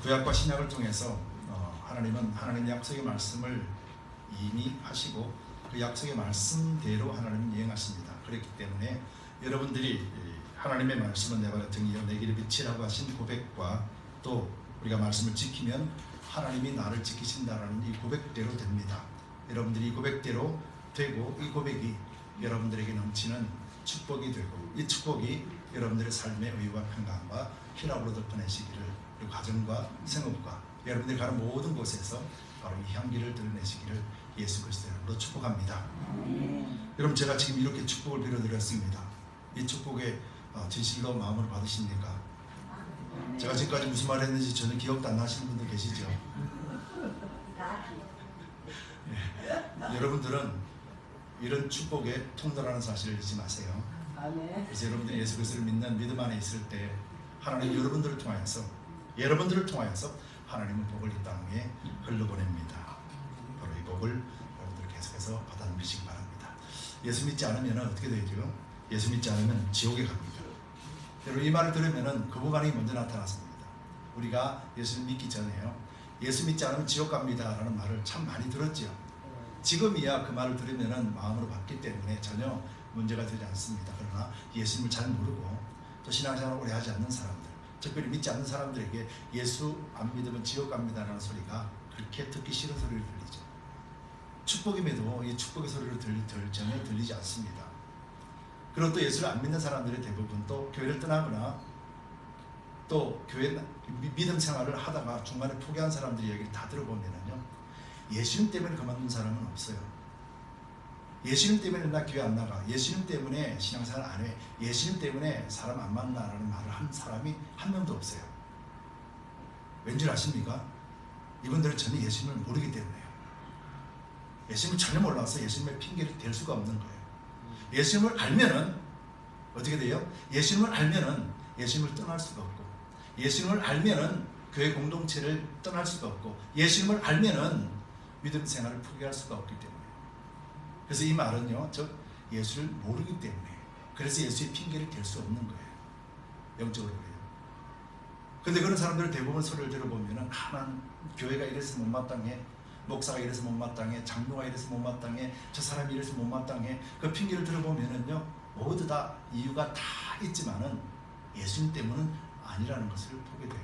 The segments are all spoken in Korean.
구약과 신약을 통해서 하나님은 하나님 약속의 말씀을 이미 하시고 그 약속의 말씀대로 하나님은 이행하십니다. 그렇기 때문에 여러분들이 하나님의 말씀은 내 발의 등이요 내 길의 빛이라고 하신 고백과 또 우리가 말씀을 지키면 하나님이 나를 지키신다라는 이 고백대로 됩니다. 여러분들이 이 고백대로 되고 이 고백이 여러분들에게 넘치는 축복이 되고 이 축복이 여러분들의 삶의 의와 평강과 희락으로 덮어내시기를 그리고 가정과 생업과 여러분들이 가는 모든 곳에서 바로 이 향기를 드러내시기를 예수 그리스도의 이름으로 축복합니다. 여러분 제가 지금 이렇게 축복을 빌어드렸습니다. 이 축복에 진실로 마음으로 받으십니까? 제가 지금까지 무슨 말 했는지 전혀 기억도 안 나시는 분들 계시죠? 여러분들은 이런 축복에 통달하는 사실을 잊지 마세요. 그래서 여러분들이 예수 그리스도를 믿는 믿음 안에 있을 때 하나님 여러분들을 통하여서 하나님은 복을 이 땅에 흘러보냅니다. 바로 이 복을 여러분들 계속해서 받아 누리시기 바랍니다. 예수 믿지 않으면 어떻게 되죠? 예수 믿지 않으면 지옥에 갑니다. 여러분 이 말을 들으면 거부반응이 먼저 나타났습니다. 우리가 예수를 믿기 전에요, 예수 믿지 않으면 지옥 갑니다 라는 말을 참 많이 들었죠. 지금이야 그 말을 들으면 마음으로 받기 때문에 전혀 문제가 되지 않습니다. 그러나 예수님을 잘 모르고 또 신앙생활을 오래 하지 않는 사람들, 특별히 믿지 않는 사람들에게 예수 안 믿으면 지옥 갑니다 라는 소리가 그렇게 듣기 싫은 소리를 들리죠. 축복임에도 이 축복의 소리를 전혀 들리지 않습니다. 그리고 또 예수를 안 믿는 사람들의 대부분 또 교회를 떠나거나 또 교회 믿음 생활을 하다가 중간에 포기한 사람들이 얘기를 다 들어보면요, 예수님 때문에 그만둔 사람은 없어요. 예수님 때문에 나 교회 안 나가, 예수님 때문에 신앙생활 안 해, 예수님 때문에 사람 안 만나라는 말을 한 사람이 한 명도 없어요. 왠지 아십니까? 이분들은 전혀 예수님을 모르기 때문에요. 예수님을 전혀 몰라서 예수님의 핑계를 댈 수가 없는 거예요. 예수님을 알면은 어떻게 돼요? 예수님을 알면은 예수님을 떠날 수가 없고, 예수님을 알면은 교회 공동체를 떠날 수가 없고, 예수님을 알면은 믿음 생활을 포기할 수가 없기 때문에. 그래서 이 말은요, 즉 예수를 모르기 때문에, 그래서 예수의 핑계를 댈 수 없는 거예요. 영적으로 그래요. 근데 그런 사람들 대부분 소리를 들어보면은 난 교회가 이래서 못마땅해, 목사가 이래서 못마땅해, 장로가 이래서 못마땅해, 저 사람이 이래서 못마땅해, 그 핑계를 들어보면은요 모두 다 이유가 다 있지만은 예수님 때문은 아니라는 것을 보게 돼요.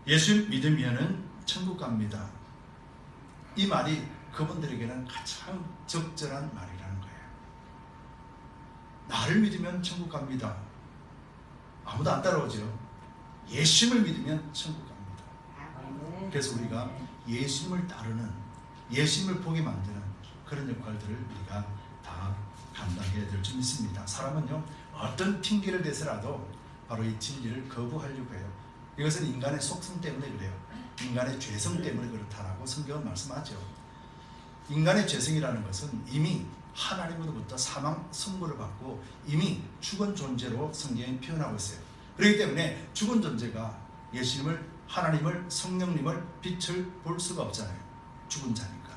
예수 믿으면은 천국 갑니다. 이 말이 그분들에게는 가장 적절한 말이라는 거예요. 나를 믿으면 천국 갑니다. 아무도 안 따라오죠. 예수님을 믿으면 천국 갑니다. 그래서 우리가 예수님을 따르는, 예수님을 보게 만드는 그런 역할들을 우리가 다 감당해야 될 줄 믿습니다. 사람은요 어떤 핑계를 대서라도 바로 이 진리를 거부하려고 해요. 이것은 인간의 속성 때문에 그래요. 인간의 죄성 때문에 그렇다라고 성경은 말씀하죠. 인간의 죄성이라는 것은 이미 하나님으로부터 사망 선고를 받고 이미 죽은 존재로 성경이 표현하고 있어요. 그렇기 때문에 죽은 존재가 예수님을, 하나님을, 성령님을, 빛을 볼 수가 없잖아요. 죽은 자니까.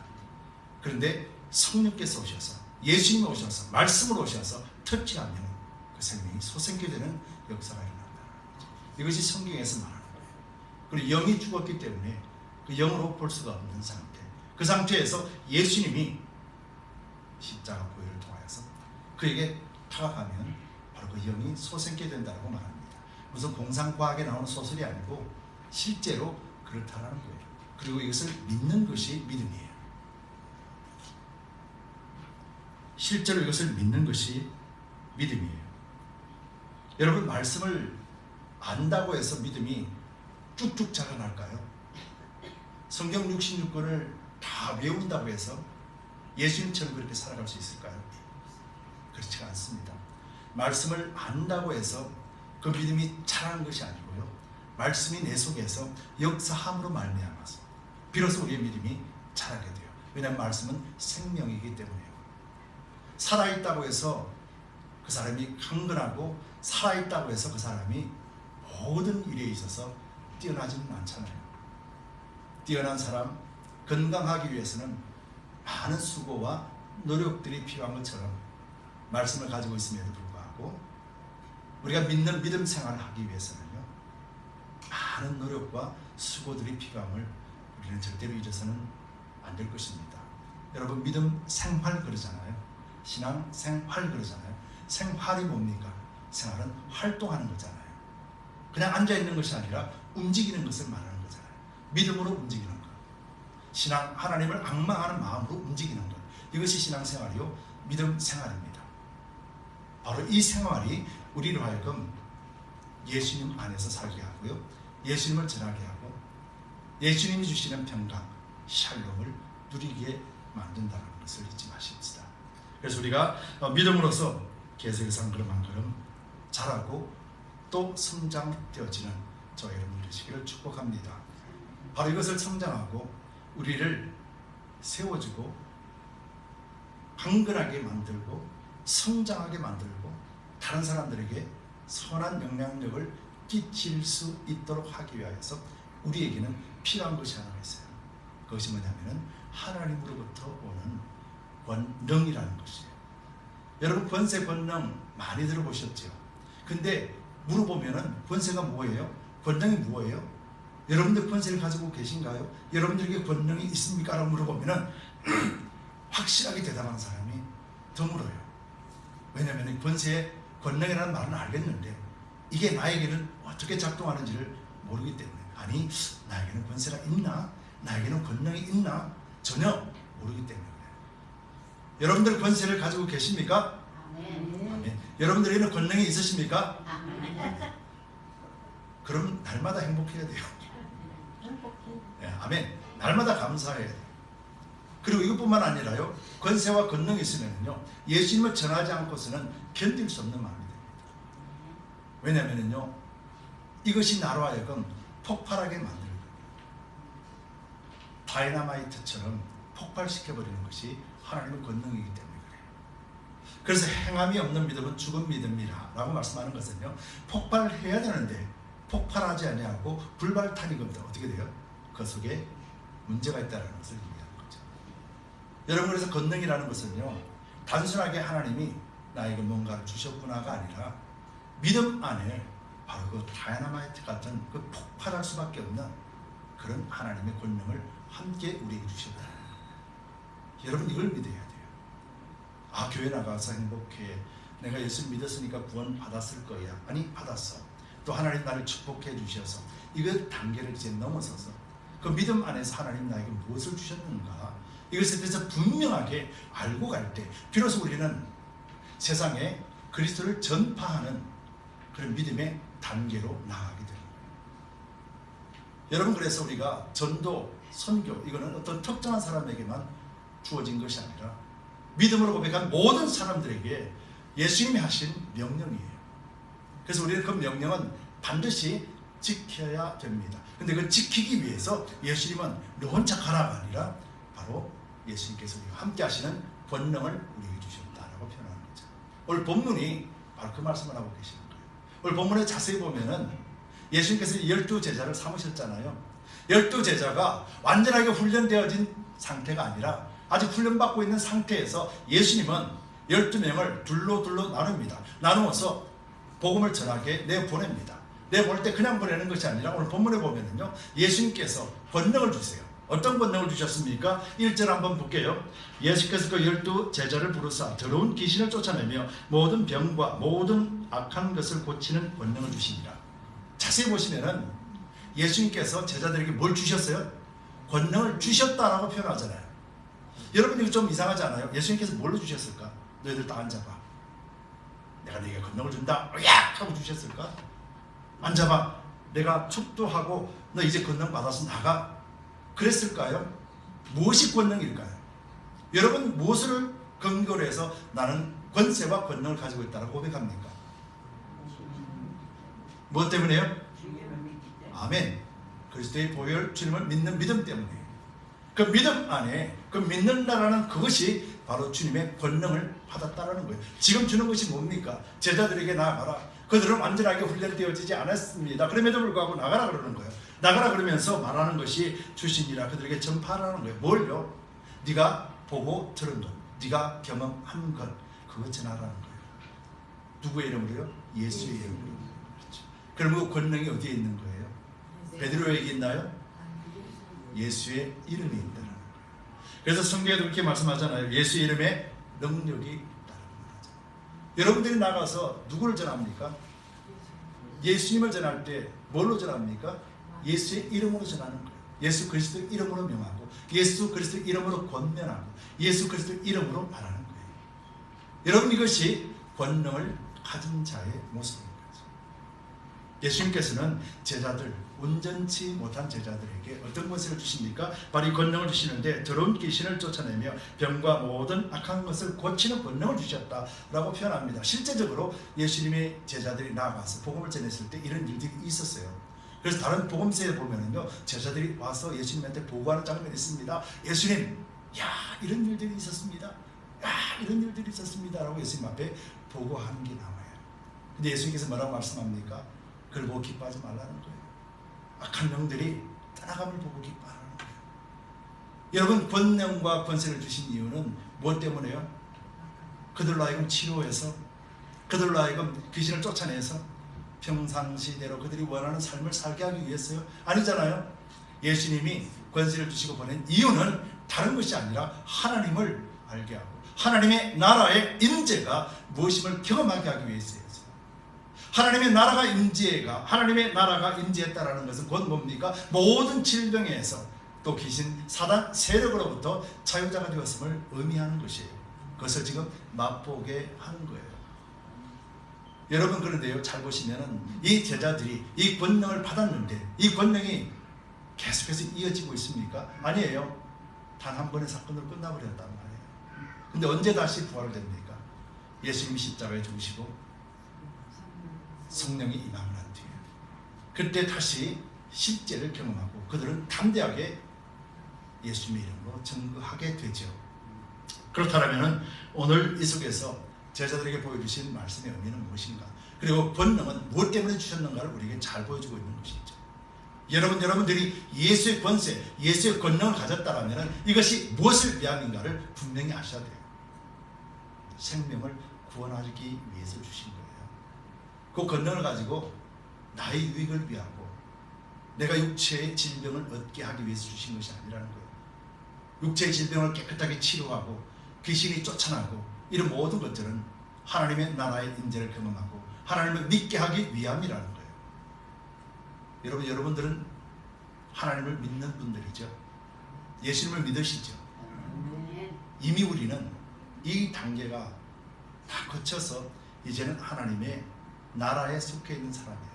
그런데 성령께서 오셔서, 예수님이 오셔서, 말씀으로 오셔서 터치하면 그 생명이 소생케 되는 역사가 일어난다는 거죠. 이것이 성경에서 말하는 거예요. 그리고 영이 죽었기 때문에 그 영으로 볼 수가 없는 상태, 그 상태에서 예수님이 십자가 보혈을 통하여서 그에게 타락하면 바로 그 영이 소생케 된다고 말합니다. 무슨 공상과학에 나오는 소설이 아니고 실제로 그렇다라는 거예요. 그리고 이것을 믿는 것이 믿음이에요. 실제로 이것을 믿는 것이 믿음이에요. 여러분 말씀을 안다고 해서 믿음이 쭉쭉 자라날까요? 성경 66권을 다 외운다고 해서 예수님처럼 그렇게 살아갈 수 있을까요? 그렇지가 않습니다. 말씀을 안다고 해서 그 믿음이 자라는 것이 아니고요, 말씀이 내 속에서 역사함으로 말미암아서 비로소 우리의 믿음이 자라게 돼요. 왜냐하면 말씀은 생명이기 때문에요. 살아있다고 해서 그 사람이 강건하고, 살아있다고 해서 그 사람이 모든 일에 있어서 뛰어나지는 않잖아요. 뛰어난 사람, 건강하기 위해서는 많은 수고와 노력들이 필요한 것처럼 말씀을 가지고 있음에도 불구하고 우리가 믿는 믿음 생활을 하기 위해서는요 많은 노력과 수고들이 필요함을 우리는 절대로 잊어서는 안 될 것입니다. 여러분, 믿음 생활 그러잖아요. 신앙 생활 그러잖아요. 생활이 뭡니까? 생활은 활동하는 거잖아요. 그냥 앉아있는 것이 아니라 움직이는 것을 말하는 거잖아요. 믿음으로 움직이는 것. 신앙, 하나님을 앙망하는 마음으로 움직이는 것. 이것이 신앙생활이요 믿음 생활입니다. 바로 이 생활이 우리로 하여금 예수님 안에서 살게 하고요, 예수님을 전하게 하고 예수님이 주시는 평강, 샬롬을 누리게 만든다는 것을 잊지 마십시다. 그래서 우리가 믿음으로서 계속해서 한 걸음 한 걸음 자라고 또 성장되어지는 저와 여러분 되시기를 축복합니다. 바로 이것을 성장하고 우리를 세워주고 강건하게 만들고 성장하게 만들고 다른 사람들에게 선한 영향력을 끼칠 수 있도록 하기 위하여서 우리에게는 필요한 것이 하나 있어요. 그것이 뭐냐면은 하나님으로부터 오는 권능이라는 것이에요. 여러분, 권세 권능 많이 들어보셨죠? 근데 물어보면은 권세가 뭐예요? 권능이 뭐예요? 여러분들 권세를 가지고 계신가요? 여러분들에게 권능이 있습니까? 라고 물어보면은 확실하게 대답하는 사람이 드물어요. 왜냐하면 권세의 권능이라는 말은 알겠는데 이게 나에게는 어떻게 작동하는지를 모르기 때문에, 아니 나에게는 권세가 있나? 나에게는 권능이 있나? 전혀 모르기 때문에 그래요. 여러분들 권세를 가지고 계십니까? 아멘. 아멘. 여러분들에게는 권능이 있으십니까? 아멘. 그럼 날마다 행복해야 돼요. 행복해. 네, 아멘. 날마다 감사해야 돼요. 그리고 이것뿐만 아니라요, 권세와 권능이 있으면요 예수님을 전하지 않고서는 견딜 수 없는 마음이 됩니다. 왜냐하면요 이것이 나로 하여금 폭발하게 만들어요. 다이너마이트처럼 폭발시켜버리는 것이 하나님의 권능이기 때문에 그래요. 그래서 행함이 없는 믿음은 죽은 믿음이라 라고 말씀하는 것은요, 폭발해야 되는데 폭발하지 아니하고 불발탄이 겁니다. 어떻게 돼요? 그 속에 문제가 있다는 것을 얘기하는 거죠. 여러분, 그래서 권능이라는 것은요 단순하게 하나님이 나에게 뭔가를 주셨구나가 아니라 믿음 안에 바로 그 다이너마이트 같은 그 폭발할 수밖에 없는 그런 하나님의 권능을 함께 우리에게 주셨다. 여러분, 이걸 믿어야 돼요. 아, 교회 나가서 행복해. 내가 예수 믿었으니까 구원 받았을 거야. 아니, 받았어. 또 하나님 나를 축복해 주셔서 이거 단계를 이제 넘어서서 그 믿음 안에서 하나님 나에게 무엇을 주셨는가, 이것에 대해서 분명하게 알고 갈 때 비로소 우리는 세상에 그리스도를 전파하는 그런 믿음의 단계로 나아가게 되는 거예요. 여러분, 그래서 우리가 전도, 선교, 이거는 어떤 특정한 사람에게만 주어진 것이 아니라 믿음으로 고백한 모든 사람들에게 예수님이 하신 명령이에요. 그래서 우리는 그 명령은 반드시 지켜야 됩니다. 근데 그 지키기 위해서 예수님은 너 혼자 가라가 아니라 바로 예수님께서 우리와 함께 하시는 권능을 우리에게 주셨다라고 표현하는 거죠. 오늘 본문이 바로 그 말씀을 하고 계시는 거예요. 오늘 본문에 자세히 보면은 예수님께서 12제자를 삼으셨잖아요. 12제자가 완전하게 훈련되어진 상태가 아니라 아직 훈련받고 있는 상태에서 예수님은 12명을 둘로 나눕니다. 나누어서 복음을 전하게 내보냅니다. 내보낼 때 그냥 보내는 것이 아니라 오늘 본문에 보면은요, 예수님께서 권능을 주세요. 어떤 권능을 주셨습니까? 1절 한번 볼게요. 예수께서 그 12제자를 부르사 더러운 귀신을 쫓아내며 모든 병과 모든 악한 것을 고치는 권능을 주시니라. 자세히 보시면은 예수님께서 제자들에게 뭘 주셨어요? 권능을 주셨다라고 표현하잖아요. 여러분, 이거 좀 이상하지 않아요? 예수님께서 뭘로 주셨을까? 너희들 다 앉아봐. 내가 너에게 권능을 준다. 으악! 하고 주셨을까? 앉아봐. 내가 축도하고 너 이제 권능 받아서 나가. 그랬을까요? 무엇이 권능일까요? 여러분, 무엇을 근거로 해서 나는 권세와 권능을 가지고 있다고 고백합니까? 무엇 때문에요? 아멘. 그리스도의 보혈 주님을 믿는 믿음 때문에. 그 믿음 안에 그 믿는다라는 그것이 바로 주님의 권능을 받았다라는 거예요. 지금 주는 것이 뭡니까? 제자들에게 나아가라. 그들은 완전하게 훈련되어지지 않았습니다. 그럼에도 불구하고 나가라 그러는 거예요. 나가라 그러면서 말하는 것이 주시니라. 그들에게 전파하라는 거예요. 뭘요? 네가 보고 들은 것, 네가 경험한 것, 그것 전하라는 거예요. 누구의 이름으로요? 예수의 이름으로. 그렇죠. 그럼 그 권능이 어디에 있는 거예요? 베드로에게 있나요? 예수의 이름이 있다는 거예요. 그래서 성경에도 그렇게 말씀하잖아요. 예수의 이름에 능력이 있다는 거죠. 여러분들이 나가서 누구를 전합니까? 예수님을 전할 때 뭘로 전합니까? 예수의 이름으로 전하는 거예요. 예수 그리스도 이름으로 명하고 예수 그리스도 이름으로 권면하고 예수 그리스도 이름으로 말하는 거예요. 여러분, 이것이 권능을 가진 자의 모습인 거죠. 예수님께서는 제자들, 온전치 못한 제자들에게 어떤 것을 주십니까? 바로 이 권능을 주시는데 더러운 귀신을 쫓아내며 병과 모든 악한 것을 고치는 권능을 주셨다라고 표현합니다. 실제적으로 예수님의 제자들이 나아가서 복음을 전했을 때 이런 일들이 있었어요. 그래서 다른 복음서에 보면은요, 제자들이 와서 예수님한테 보고하는 장면이 있습니다. 예수님, 야, 이런 일들이 있었습니다. 야, 이런 일들이 있었습니다. 라고 예수님 앞에 보고하는 게 나와요. 근데 예수님께서 뭐라고 말씀합니까? 그걸 보고 기뻐하지 말라는 거예요. 악한 영들이 떠나감을 보고 기뻐하는 거예요. 여러분, 권능과 권세를 주신 이유는 무엇 때문에요? 그들로 하여금 치료해서, 그들로 하여금 귀신을 쫓아내서 평상시대로 그들이 원하는 삶을 살게 하기 위해서요? 아니잖아요. 예수님이 권세를 주시고 보낸 이유는 다른 것이 아니라 하나님을 알게 하고 하나님의 나라의 임재가 무엇임을 경험하게 하기 위해서였어요. 하나님의 나라가 임재했다라는 것은 곧 뭡니까? 모든 질병에서 또 귀신, 사단, 세력으로부터 자유자가 되었음을 의미하는 것이에요. 그것을 지금 맛보게 하는 거예요. 여러분, 그런데요, 잘 보시면은 이 제자들이 이 권능을 받았는데 이 권능이 계속해서 이어지고 있습니까? 아니에요. 단 한 번의 사건으로 끝나버렸단 말이에요. 근데 언제 다시 부활됩니까? 예수님이 십자가에 죽으시고 성령이 임함을 한 뒤에 그때 다시 십제를 경험하고 그들은 담대하게 예수님의 이름으로 증거하게 되죠. 그렇다면 오늘 이 속에서 제자들에게 보여주신 말씀의 의미는 무엇인가? 그리고 권능은 무엇 때문에 주셨는가를 우리에게 잘 보여주고 있는 것이죠. 여러분들이 예수의 권세, 예수의 권능을 가졌다면 이것이 무엇을 위함인가를 분명히 아셔야 돼요. 생명을 구원하기 위해서 주신 거예요. 그 권능을 가지고 나의 유익을 위하고 내가 육체의 질병을 얻게 하기 위해서 주신 것이 아니라는 거예요. 육체의 질병을 깨끗하게 치료하고 귀신이 쫓아나고 이런 모든 것들은 하나님의 나라의 임재를 경험하고 하나님을 믿게 하기 위함이라는 거예요. 여러분들은 하나님을 믿는 분들이죠. 예수님을 믿으시죠. 이미 우리는 이 단계가 다 거쳐서 이제는 하나님의 나라에 속해 있는 사람이에요.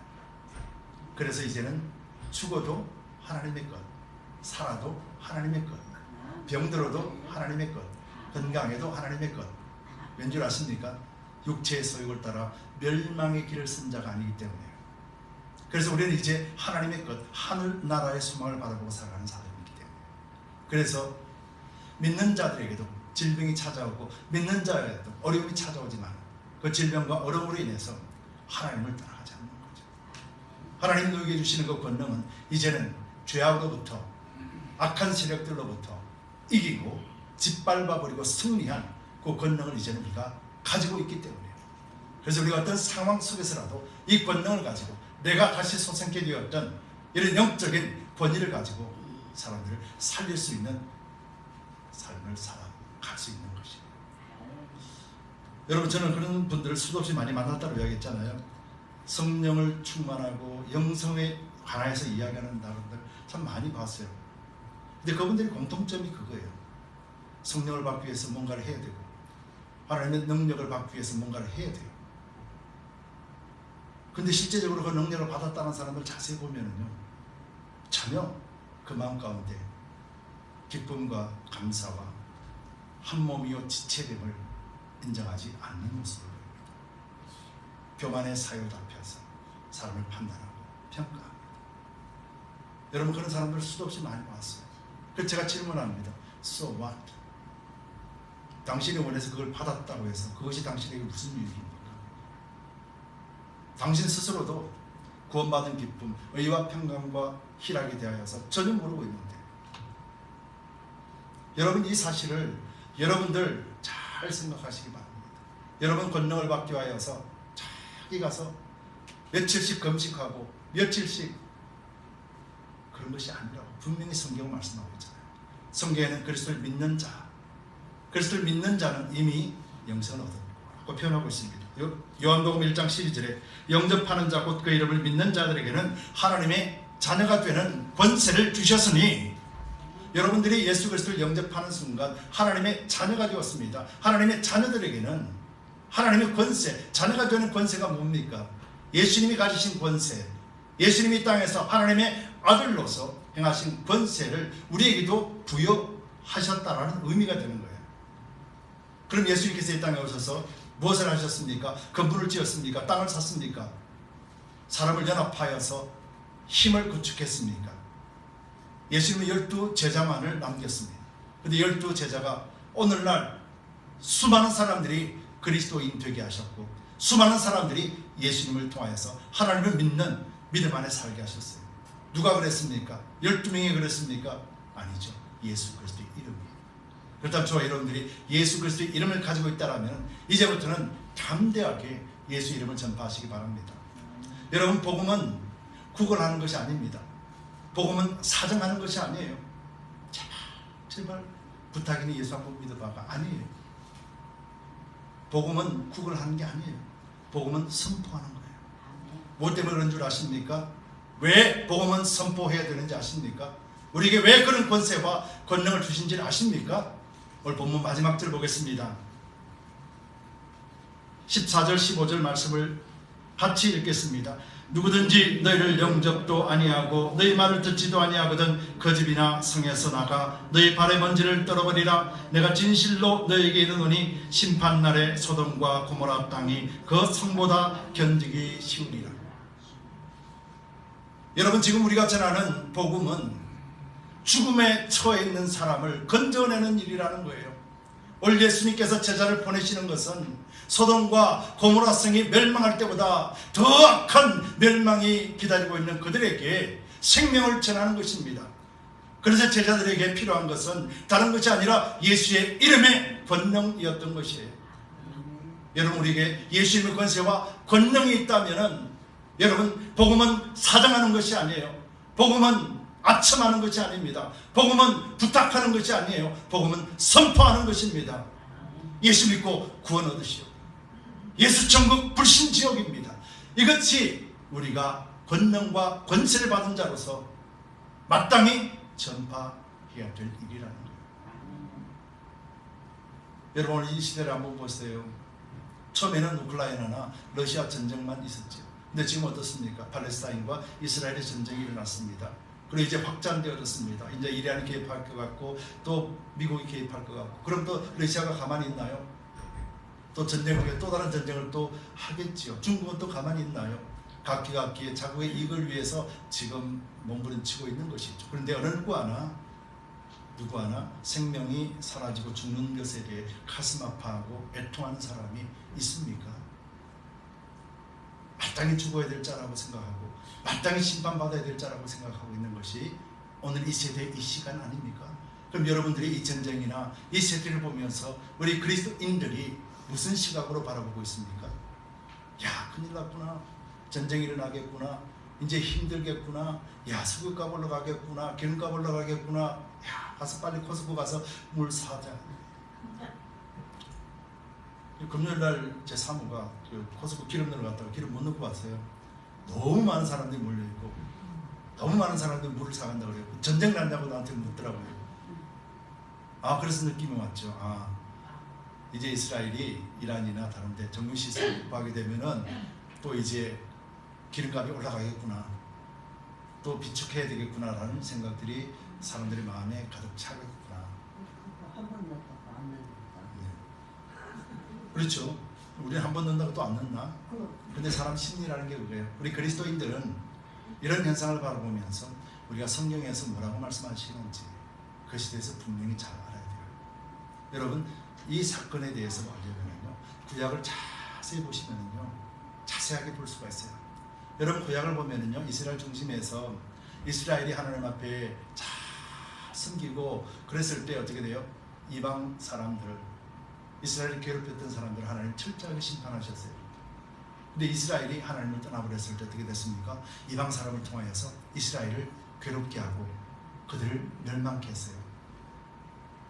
그래서 이제는 죽어도 하나님의 것, 살아도 하나님의 것, 병들어도 하나님의 것, 건강해도 하나님의 것. 왠 줄 아십니까? 육체의 소욕을 따라 멸망의 길을 쓴 자가 아니기 때문에요. 그래서 우리는 이제 하나님의 것, 하늘나라의 소망을 바라보고 살아가는 사람이기 때문에. 그래서 믿는 자들에게도 질병이 찾아오고 믿는 자에게도 어려움이 찾아오지만 그 질병과 어려움으로 인해서 하나님을 떠나가지 않는 거죠. 하나님 너에게 주시는 그 권능은 이제는 죄악으로부터 악한 세력들로부터 이기고 짓밟아버리고 승리한 그 권능을 이제는 우리가 가지고 있기 때문에요. 그래서 우리가 어떤 상황 속에서라도 이 권능을 가지고 내가 다시 소생케 되었던 이런 영적인 권위를 가지고 사람들을 살릴 수 있는 삶을 살아갈 수 있는 것이에요. 여러분, 저는 그런 분들을 수도 없이 많이 만났다고 이야기했잖아요. 성령을 충만하고 영성에 관해서 이야기하는 사람들 참 많이 봤어요. 근데 그분들의 공통점이 그거예요. 성령을 받기 위해서 뭔가를 해야 되고 하나님의 능력을 받기 위해서 뭔가를 해야 돼요. 근데 실제적으로 그 능력을 받았다는 사람들 자세히 보면은요, 전혀 그 마음 가운데 기쁨과 감사와 한 몸이요 지체됨을 인정하지 않는 모습을 보입니다. 교만의 사유 잡혀서 사람을 판단하고 평가합니다. 여러분, 그런 사람들을 수도 없이 많이 봤어요. 그래서 제가 질문합니다. So what? 당신이 원해서 그걸 받았다고 해서 그것이 당신에게 무슨 유익입니까? 당신 스스로도 구원받은 기쁨, 의와 평강과 희락에 대하여서 전혀 모르고 있는데, 여러분, 이 사실을 여러분들 잘 생각하시기 바랍니다. 여러분 권능을 받기 위하여서 자기 가서 며칠씩 금식하고 며칠씩 그런 것이 아니라고 분명히 성경은 말씀하고 있잖아요. 성경에는 그리스도를 믿는 자, 그리스도를 믿는 자는 이미 영생을 얻었고 표현하고 있습니다. 요한복음 1장 12절에 영접하는 자 곧 그 이름을 믿는 자들에게는 하나님의 자녀가 되는 권세를 주셨으니, 여러분들이 예수 그리스도를 영접하는 순간 하나님의 자녀가 되었습니다. 하나님의 자녀들에게는 하나님의 권세, 자녀가 되는 권세가 뭡니까? 예수님이 가지신 권세, 예수님이 이 땅에서 하나님의 아들로서 행하신 권세를 우리에게도 부여하셨다라는 의미가 되는 거예요. 그럼 예수님께서 이 땅에 오셔서 무엇을 하셨습니까? 건물을 지었습니까? 땅을 샀습니까? 사람을 연합하여서 힘을 구축했습니까? 예수님은 12 제자만을 남겼습니다. 그런데 12 제자가 오늘날 수많은 사람들이 그리스도인 되게 하셨고, 수많은 사람들이 예수님을 통하여서 하나님을 믿는 믿음 안에 살게 하셨어요. 누가 그랬습니까? 12명이 그랬습니까? 아니죠. 예수 그리스도의 이름이에요. 그렇다면 저와 여러분들이 예수 그리스도의 이름을 가지고 있다면 이제부터는 담대하게 예수 이름을 전파하시기 바랍니다. 여러분, 복음은 구걸하는 것이 아닙니다. 복음은 사정하는 것이 아니에요. 제발 부탁이니 예수 한번 믿어봐가 아니에요. 복음은 구걸하는 게 아니에요. 복음은 선포하는 거예요. 뭐 때문에 그런 줄 아십니까? 왜 복음은 선포해야 되는지 아십니까? 우리에게 왜 그런 권세와 권능을 주신지 아십니까? 오늘 본문 마지막 절 보겠습니다. 14절 15절 말씀을 같이 읽겠습니다. 누구든지 너희를 영접도 아니하고 너희 말을 듣지도 아니하거든 그 집이나 성에서 나가 너희 발의 먼지를 떨어버리라. 내가 진실로 너희에게 이르노니 심판날에 소돔과 고모라 땅이 그 성보다 견디기 쉬우리라. 여러분, 지금 우리가 전하는 복음은 죽음에 처해 있는 사람을 건져내는 일이라는 거예요. 오늘 예수님께서 제자를 보내시는 것은 소돔과 고모라 성이 멸망할 때보다 더 악한 멸망이 기다리고 있는 그들에게 생명을 전하는 것입니다. 그래서 제자들에게 필요한 것은 다른 것이 아니라 예수의 이름의 권능이었던 것이에요. 여러분, 우리에게 예수님의 권세와 권능이 있다면 여러분, 복음은 사정하는 것이 아니에요. 복음은 아첨하는 것이 아닙니다. 복음은 부탁하는 것이 아니에요. 복음은 선포하는 것입니다. 예수 믿고 구원 얻으시오. 예수 천국 불신지옥입니다. 이것이 우리가 권능과 권세를 받은 자로서 마땅히 전파해야 될 일이라는 거예요. 여러분, 오늘 이 시대를 한번 보세요. 처음에는 우크라이나나 러시아 전쟁만 있었죠. 근데 지금 어떻습니까? 팔레스타인과 이스라엘의 전쟁이 일어났습니다. 그리고 이제 확장되어졌습니다. 이제 이란이 개입할 것 같고 또 미국이 개입할 것 같고, 그럼 또 러시아가 가만히 있나요? 또 전쟁을, 또 다른 전쟁을 또 하겠지요. 중국은 또 가만히 있나요? 각기의 자국의 이익을 위해서 지금 몸부림치고 있는 것이죠. 그런데 어느 누구 하나 생명이 사라지고 죽는 것에 대해 가슴 아파하고 애통하는 사람이 있습니까? 마땅히 죽어야 될 자라고 생각하고 마땅히 심판받아야 될 자라고 생각하고 있는 것이 오늘 이 세대의 이 시간 아닙니까? 그럼 여러분들이 이 전쟁이나 이 세대를 보면서 우리 그리스도인들이 무슨 시각으로 바라보고 있습니까? 야, 큰일 났구나. 전쟁이 일어나겠구나. 이제 힘들겠구나. 야, 석유값 올라가겠구나. 기름값 올라가겠구나. 야, 가서 빨리 코스코 가서 물 사자. 금요일날 제 사무가 코스코 기름 넣으러 갔다가 기름 못 넣고 왔어요. 너무 많은 사람들이 몰려있고 너무 많은 사람들이 물을 사간다고 그래요. 전쟁 난다고 나한테 묻더라고요. 그래서 느낌이 왔죠. 이제 이스라엘이 이란이나 다른데 정유 시설을 구하게 되면은 또 이제 기름값이 올라가겠구나, 또 비축해야 되겠구나라는 생각들이 사람들의 마음에 가득 차겠구나. 한 번 넣었다고 안 넣는다. 그렇죠. 우리는 한 번 넣는다고 또 안 넣나? 근데 사람 심리라는 게 그거예요. 우리 그리스도인들은 이런 현상을 바라보면서 우리가 성경에서 뭐라고 말씀하시는지 그것에 대해서 분명히 잘 알아야 돼요. 여러분, 이 사건에 대해서 보려면요, 구약을 자세히 보시면요, 자세하게 볼 수가 있어요. 여러분, 구약을 보면요, 이스라엘 중심에서 이스라엘이 하나님 앞에 잘 섬기고 그랬을 때 어떻게 돼요? 이방 사람들, 이스라엘을 괴롭혔던 사람들을 하나님 철저하게 심판하셨어요. 근데 이스라엘이 하나님을 떠나버렸을 때 어떻게 됐습니까? 이방 사람을 통하여서 이스라엘을 괴롭게 하고 그들을 멸망케 했어요.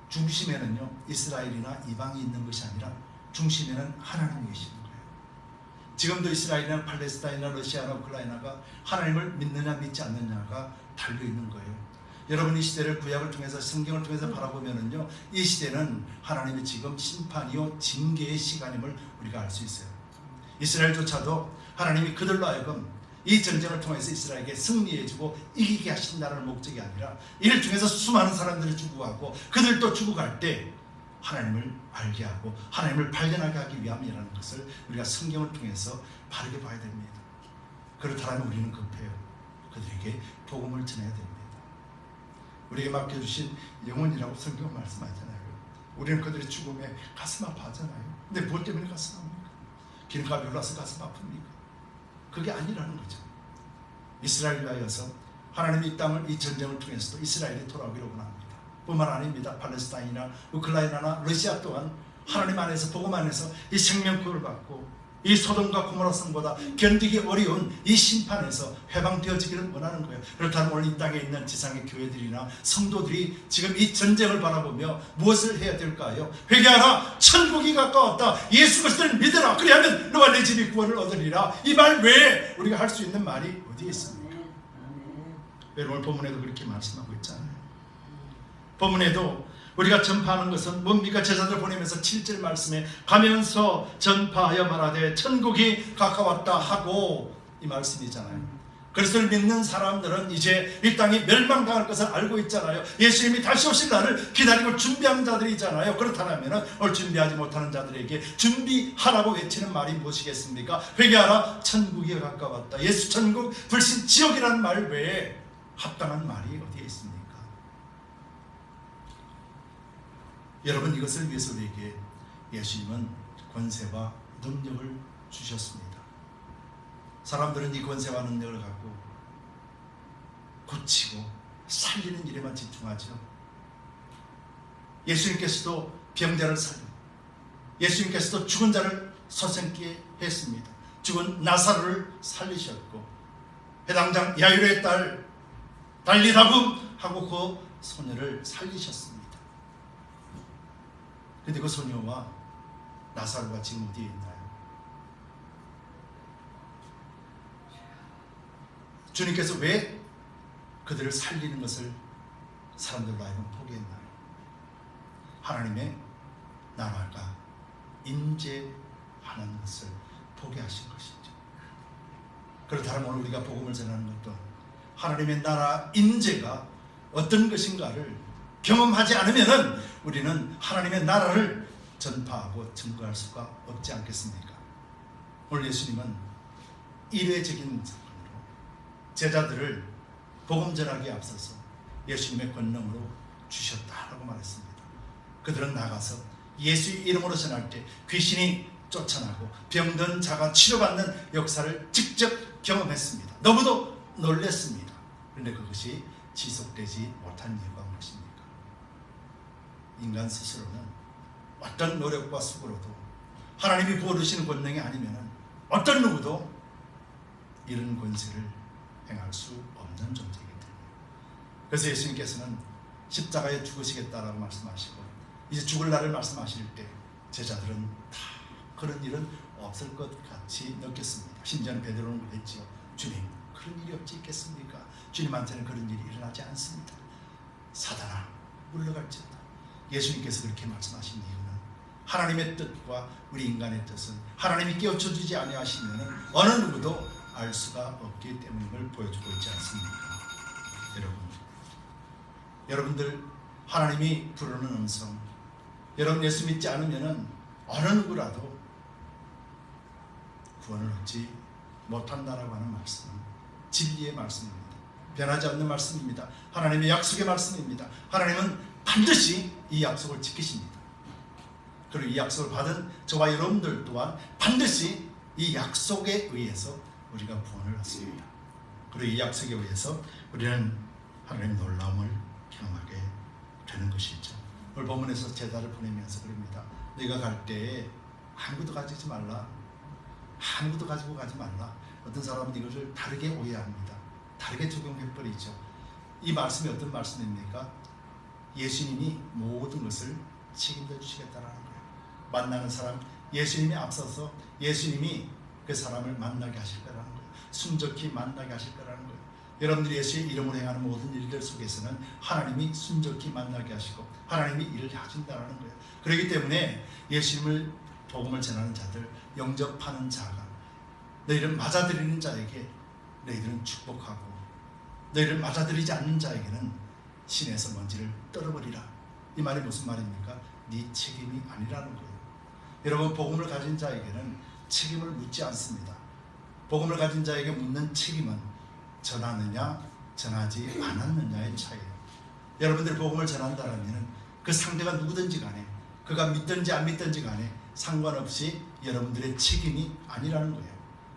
중심에는요 이스라엘이나 이방이 있는 것이 아니라 중심에는 하나님이 계시는 거예요. 지금도 이스라엘이나 팔레스타인이나 러시아나 우크라이나가 하나님을 믿느냐 믿지 않느냐가 달려있는 거예요. 여러분 이 시대를 구약을 통해서 성경을 통해서 바라보면은요 이 시대는 하나님이 지금 심판이요 징계의 시간임을 우리가 알 수 있어요. 이스라엘조차도 하나님이 그들로 하여금 이 전쟁을 통해서 이스라엘에게 승리해주고 이기게 하신다는 목적이 아니라 이를 통해서 수많은 사람들이 죽어가고 그들도 죽어갈 때 하나님을 알게 하고 하나님을 발견하게 하기 위함이라는 것을 우리가 성경을 통해서 바르게 봐야 됩니다. 그렇다면 우리는 급해요. 그들에게 복음을 전해야 됩니다. 우리에게 맡겨주신 영혼이라고 성경은 말씀하잖아요. 우리는 그들의 죽음에 가슴 아파하잖아요. 근데 뭐 때문에 가슴 아픕니까? 기름값이 올라서 가슴 아픕니까? 그게 아니라는 거죠. 이스라엘을 위하여서 하나님이 이 땅을 이 전쟁을 통해서도 이스라엘이 돌아오기를 원합니다. 뿐만 아닙니다. 팔레스타인이나 우크라이나나 러시아 또한 하나님 안에서 복음 안에서 이 생명구를 받고 이 소돔과 고모라 성보다 견디기 어려운 이 심판에서 해방되어지기를 원하는 거예요. 그렇다면 오늘 이 땅에 있는 지상의 교회들이나 성도들이 지금 이 전쟁을 바라보며 무엇을 해야 될까요? 회개하라, 천국이 가까웠다, 예수 그리스도를 믿으라, 그리하면 너와 내 집이 구원을 얻으리라. 이 말 외에 우리가 할 수 있는 말이 어디에 있습니까? 오늘 본문에도 그렇게 말씀하고 있잖아요. 본문에도 우리가 전파하는 것은 뭡니까? 제자들 보내면서 7절 말씀에 가면서 전파하여 말하되 천국이 가까웠다 하고 이 말씀이잖아요. 그리스도를 믿는 사람들은 이제 이 땅이 멸망당할 것을 알고 있잖아요. 예수님이 다시 오실 날을 기다리고 준비하는 자들이잖아요. 그렇다면 오늘 준비하지 못하는 자들에게 준비하라고 외치는 말이 무엇이겠습니까? 회개하라, 천국이 가까웠다. 예수 천국, 불신 지옥이라는 말 외에 합당한 말이 어디에 있습니까? 여러분 이것을 위해서 우리에게 예수님은 권세와 능력을 주셨습니다. 사람들은 이 권세와 능력을 갖고 고치고 살리는 일에만 집중하죠. 예수님께서도 병자를 살리고 예수님께서도 죽은 자를 소생케 했습니다. 죽은 나사로를 살리셨고 해당장 야이로의 딸 달리다굼 하고 그 소녀를 살리셨습니다. 그런데 그 소녀와 나사로가 지금 어디에 있나요? 주님께서 왜 그들을 살리는 것을 사람들로 하여금 포기했나요? 하나님의 나라가 임재하는 것을 포기하신 것이죠. 그렇다면 오늘 우리가 복음을 전하는 것도 하나님의 나라 임재가 어떤 것인가를 경험하지 않으면 우리는 하나님의 나라를 전파하고 증거할 수가 없지 않겠습니까? 오늘 예수님은 이례적인 사건으로 제자들을 복음 전하기에 앞서서 예수님의 권능으로 주셨다라고 말했습니다. 그들은 나가서 예수의 이름으로 전할 때 귀신이 쫓아나고 병든 자가 치료받는 역사를 직접 경험했습니다. 너무도 놀랐습니다. 그런데 그것이 지속되지 못한 이유가 무엇입니까? 인간 스스로는 어떤 노력과 수고로도 하나님이 부어주시는 권능이 아니면 어떤 누구도 이런 권세를 행할 수 없는 존재이기 때문에, 그래서 예수님께서는 십자가에 죽으시겠다라고 말씀하시고 이제 죽을 날을 말씀하실 때 제자들은 다 그런 일은 없을 것 같이 느꼈습니다. 심지어는 베드로는 그랬지요. 주님, 그런 일이 없지 있겠습니까? 주님한테는 그런 일이 일어나지 않습니다. 사단아, 물러갈지어다. 예수님께서 그렇게 말씀하신 이유는 하나님의 뜻과 우리 인간의 뜻은 하나님이 깨우쳐주지 아니하시면 어느 누구도 알 수가 없기 때문임을 보여주고 있지 않습니까? 여러분들 하나님이 부르는 음성, 여러분 예수 믿지 않으면 어느 누구라도 구원을 얻지 못한다라고 하는 말씀은 진리의 말씀입니다. 변하지 않는 말씀입니다. 하나님의 약속의 말씀입니다. 하나님은 반드시 이 약속을 지키십니다. 그리고 이 약속을 받은 저와 여러분들 또한 반드시 이 약속에 의해서 우리가 구원을 얻습니다. 그리고 이 약속에 의해서 우리는 하나님의 놀라움을 경험하게 되는 것이죠. 오늘 본문에서 제자를 보내면서 그럽니다. 네가 갈 때에 아무것도 가지지 말라. 아무것도 가지고 가지 말라. 어떤 사람은 이것을 다르게 오해합니다. 다르게 적용해버리죠. 이 말씀이 어떤 말씀입니까? 예수님이 모든 것을 책임져 주시겠다라는 거예요. 만나는 사람, 예수님이 앞서서 예수님이 그 사람을 만나게 하실 거라는 거예요. 순적히 만나게 하실 거라는 거예요. 여러분들이 예수의 이름으로 행하는 모든 일들 속에서는 하나님이 순적히 만나게 하시고 하나님이 일을 하신다는 거예요. 그렇기 때문에 예수님을 복음을 전하는 자들, 영접하는 자가 너희를 맞아들이는 자에게 너희들은 축복하고 너희를 맞아들이지 않는 자에게는 신에서 먼지를 떨어버리라. 이 말이 무슨 말입니까? 네 책임이 아니라는 거예요. 여러분, 복음을 가진 자에게는 책임을 묻지 않습니다. 복음을 가진 자에게 묻는 책임은 전하느냐 전하지 않았느냐의 차이예요. 여러분들 복음을 전한다면 그 상대가 누구든지 간에 그가 믿든지 안 믿든지 간에 상관없이 여러분들의 책임이 아니라는 거예요.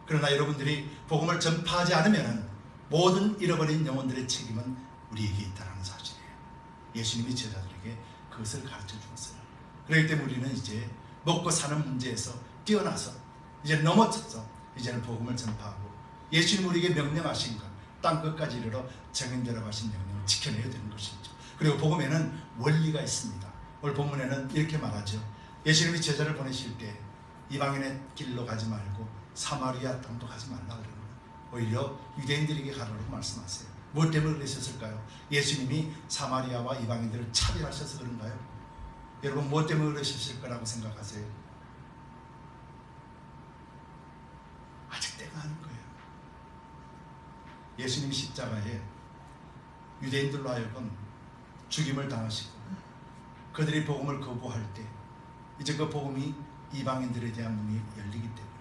그러나 여러분들이 복음을 전파하지 않으면 모든 잃어버린 영혼들의 책임은 우리에게 있다는 사실이에요. 예수님이 제자들에게 그것을 가르쳐 주었어요. 그렇기 때문에 우리는 이제 먹고 사는 문제에서 뛰어나서 이제 넘어져서 이제는 복음을 전파하고 예수님 우리에게 명령하신 것, 땅 끝까지 이르러 정인되라고 하신 명령을 지켜내야 되는 것이죠. 그리고 복음에는 원리가 있습니다. 오늘 본문에는 이렇게 말하죠. 예수님이 제자를 보내실 때 이방인의 길로 가지 말고 사마리아 땅도 가지 말라 그러는 거예요. 오히려 유대인들에게 가라고 말씀하세요. 무엇 때문에 그러셨을까요? 예수님이 사마리아와 이방인들을 차별하셔서 그런가요? 여러분, 무엇 때문에 그러셨을 거라고 생각하세요? 아직 때가 아닌 거예요. 예수님 십자가에 유대인들로 하여금 죽임을 당하시고 그들이 복음을 거부할 때 이제 그 복음이 이방인들에 대한 문이 열리기 때문에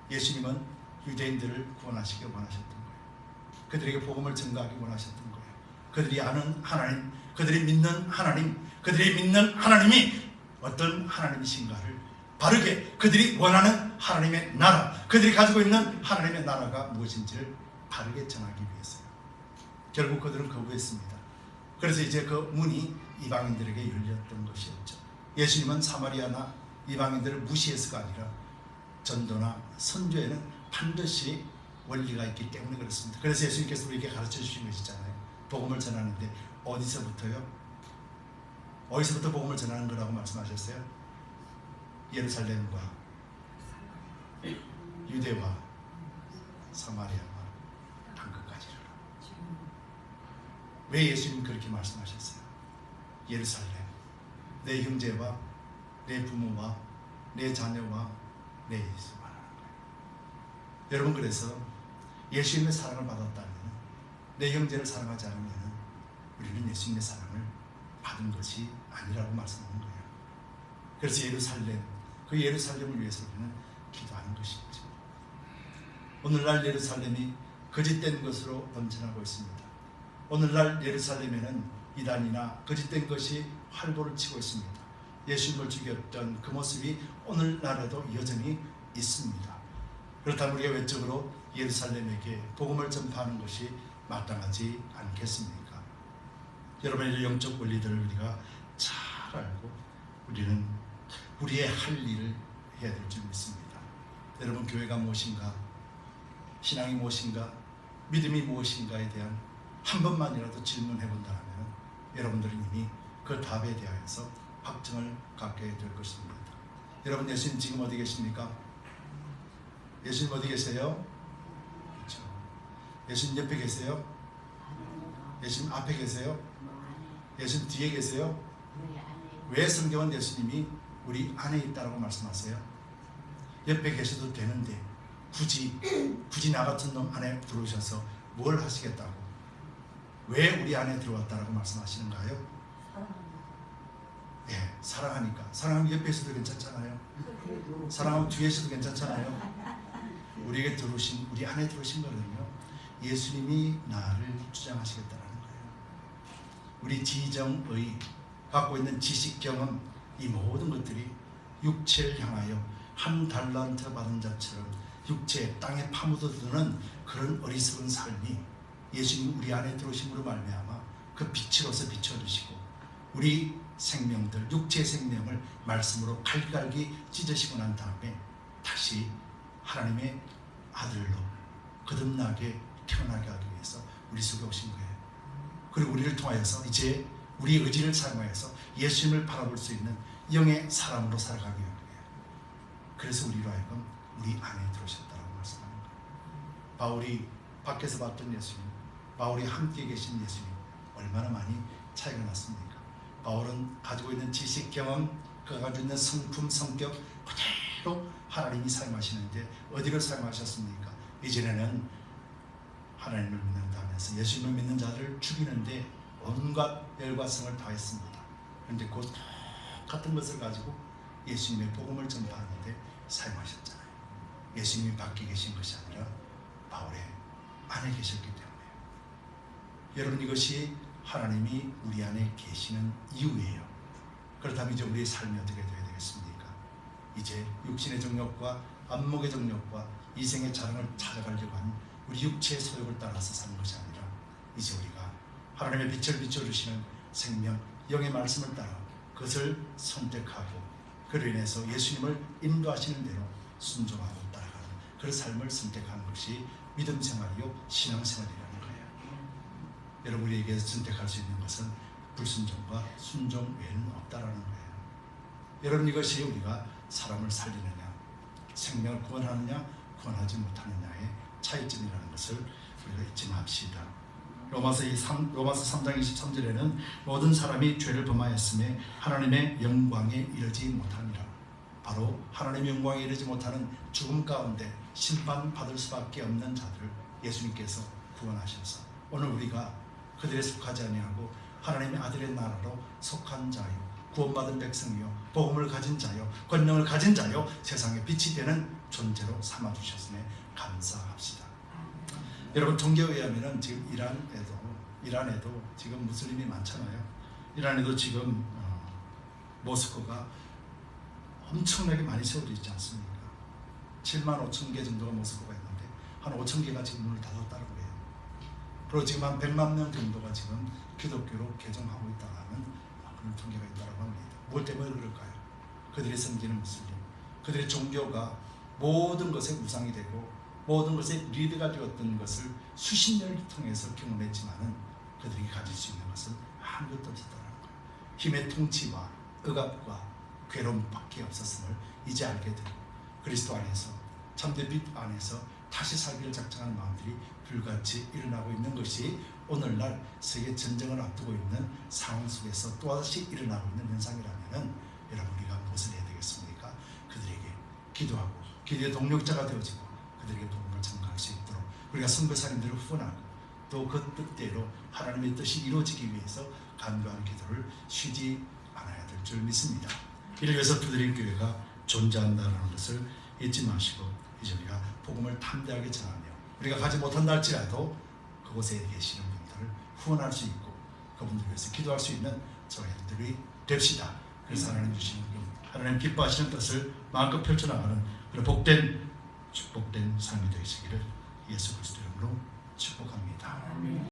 예수님은 유대인들을 구원하시기 원하셨던 거예요. 그들에게 복음을 전가하기 원하셨던 거예요. 그들이 아는 하나님, 그들이 믿는 하나님, 그들이 믿는 하나님이 어떤 하나님이신가를 바르게 그들이 원하는 하나님의 나라, 그들이 가지고 있는 하나님의 나라가 무엇인지를 바르게 전하기 위해서요. 결국 그들은 거부했습니다. 그래서 이제 그 문이 이방인들에게 열렸던 것이었죠. 예수님은 사마리아나 이방인들을 무시해서가 아니라 전도나 선교에는 반드시 원리가 있기 때문에 그렇습니다. 그래서 예수님께서 우리에게 가르쳐 주신 것이잖아요. 복음을 전하는데 어디서부터요? 어디서부터 복음을 전하는 거라고 말씀하셨어요? 예루살렘과 유대와 사마리아와 땅끝까지라. 왜 예수님 그렇게 말씀하셨어요? 예루살렘, 내 형제와 내 부모와 내 자녀와 내 예수 말하는 거예요. 여러분, 그래서 예수님의 사랑을 받았다면 내 형제를 사랑하지 않으면 우리는 예수님의 사랑을 받은 것이 아니라고 말씀하는 거예요. 그래서 예루살렘, 그 예루살렘을 위해서 우리는 기도하는 것이죠. 오늘날 예루살렘이 거짓된 것으로 넘쳐나고 있습니다. 오늘날 예루살렘에는 이단이나 거짓된 것이 활보를 치고 있습니다. 예수님을 죽였던 그 모습이 오늘날에도 여전히 있습니다. 그렇다면 우리가 외적으로 예루살렘에게 복음을 전파하는 것이 마땅하지 않겠습니까? 여러분의 영적 원리들을 우리가 잘 알고 우리는 우리의 할 일을 해야 될 줄 믿습니다. 여러분, 교회가 무엇인가, 신앙이 무엇인가, 믿음이 무엇인가에 대한 한 번만이라도 질문해 본다면 여러분들은 이미 그 답에 대하여서 확증을 갖게 될 것입니다. 여러분, 예수님 지금 어디 계십니까? 예수님 어디 계세요? 그렇죠. 예수님 옆에 계세요? 예수님 앞에 계세요? 예수님 뒤에 계세요? 왜 성경은 예수님이 우리 안에 있다고 말씀하세요? 옆에 계셔도 되는데 굳이 나 같은 놈 안에 들어오셔서 뭘 하시겠다고, 왜 우리 안에 들어왔다라고 말씀하시는가요? 예, 사랑하니까. 사랑하면 옆에 있어도 괜찮잖아요. 사랑하면 뒤에 있어도 괜찮잖아요. 우리에게 들어오신, 우리 안에 들어오신 거는요, 예수님이 나를 주장하시겠다라는 거예요. 우리 지정의 갖고 있는 지식, 경험, 이 모든 것들이 육체를 향하여 한 달란트 받은 자처럼 육체 땅에 파묻어드는 그런 어리석은 삶이 예수님 우리 안에 들어오심으로 말미암아 그 빛으로서 비춰주시고 우리 생명들, 육체의 생명을 말씀으로 갈갈기 찢으시고 난 다음에 다시 하나님의 아들로 거듭나게 태어나게 하기 위해서 우리 속에 오신 거예요. 그리고 우리를 통하여서 이제 우리의 의지를 사용하여서 예수님을 바라볼 수 있는 영의 사람으로 살아가게 하는 거예요. 그래서 우리로 하여금 우리 안에 들어오셨다라고 말씀하는 거예요. 바울이 밖에서 봤던 예수님, 바울이 함께 계신 예수님 얼마나 많이 차이가 났습니까? 바울은 가지고 있는 지식, 경험, 그가 가지고 있는 성품, 성격 그대로 하나님이 사용하시는데 어디를 사용하셨습니까? 이전에는 하나님을 믿는다면서 예수님을 믿는 자들을 죽이는데 온갖 열과 성을 다했습니다. 그런데 곧 같은 것을 가지고 예수님의 복음을 전파하는데 사용하셨잖아요. 예수님이 밖에 계신 것이 아니라 바울의 안에 계셨기 때문에. 여러분, 이것이 하나님이 우리 안에 계시는 이유예요. 그렇다면 이제 우리의 삶이 어떻게 되어야 되겠습니까? 이제 육신의 정욕과 안목의 정욕과 이생의 자랑을 찾아가려고 하는 우리 육체의 소욕을 따라서 사는 것이 아니라 이제 우리가 하나님의 빛을 비춰주시는 생명, 영의 말씀을 따라 그것을 선택하고 그로 인해서 예수님을 인도하시는 대로 순종하고 따라가는 그런 삶을 선택하는 것이 믿음 생활이요 신앙생활이라는 거예요. 여러분, 우리에게 선택할 수 있는 것은 불순종과 순종 외에는 없다라는 거예요. 여러분, 이것이 우리가 사람을 살리느냐, 생명을 구원하느냐, 구원하지 못하느냐의 차이점이라는 것을 우리가 잊지 맙시다. 로마서 3장 23절에는 모든 사람이 죄를 범하였음에 하나님의 영광에 이르지 못하니라. 바로 하나님의 영광에 이르지 못하는 죽음 가운데 심판받을 수밖에 없는 자들을 예수님께서 구원하셔서 오늘 우리가 그들에 속하지 아니하고 하나님의 아들의 나라로 속한 자요, 구원받은 백성이요, 복음을 가진 자요, 권능을 가진 자요, 세상에 빛이 되는 존재로 삼아주셨음에 감사합시다. 여러분, 통계에 의하면 지금 이란에도 지금 무슬림이 많잖아요. 이란에도 지금 모스크가 엄청나게 많이 세워져 있지 않습니까? 7만 5천 개 정도가 모스크가 있는데 한 5천 개가 지금 문을 닫았다고 해요. 그리고 지금 한 100만 명 정도가 지금 기독교로 개종하고 있다는 그런 통계가 있다고 합니다. 뭘 때문에 그럴까요? 그들이 섬기는 무슬림, 그들의 종교가 모든 것의 우상이 되고 모든 것의 리드가 되었던 것을 수십 년을 통해서 경험했지만은 그들이 가질 수 있는 것은 아무것도 없었다는 거예요. 힘의 통치와 억압과 괴로움밖에 없었음을 이제 알게 되고 그리스도 안에서 참된 빛 안에서 다시 살기를 작정하는 마음들이 불같이 일어나고 있는 것이 오늘날 세계 전쟁을 앞두고 있는 상황 속에서 또다시 일어나고 있는 현상이라면 여러분, 우리가 무엇을 해야 되겠습니까? 그들에게 기도하고 기도의 동력자가 되어지고 그들에게 복음을 전가할 수 있도록 우리가 선교사님들을 후원하고 또 그 뜻대로 하나님의 뜻이 이루어지기 위해서 간구하는 기도를 쉬지 않아야 될 줄 믿습니다. 이를 위해서 부드러운 교회가 존재한다는 것을 잊지 마시고 이제 우리가 복음을 담대하게 전하며 우리가 가지 못한다 할지라도 그곳에 계시는 분들을 후원할 수 있고 그분들을 위해서 기도할 수 있는 저희들이 됩시다. 그래서 하나님 주시는 하나님 기뻐하시는 뜻을 마음껏 펼쳐나가는 그런 복된 축복된 삶이 되시기를 예수 그리스도 이름으로 축복합니다.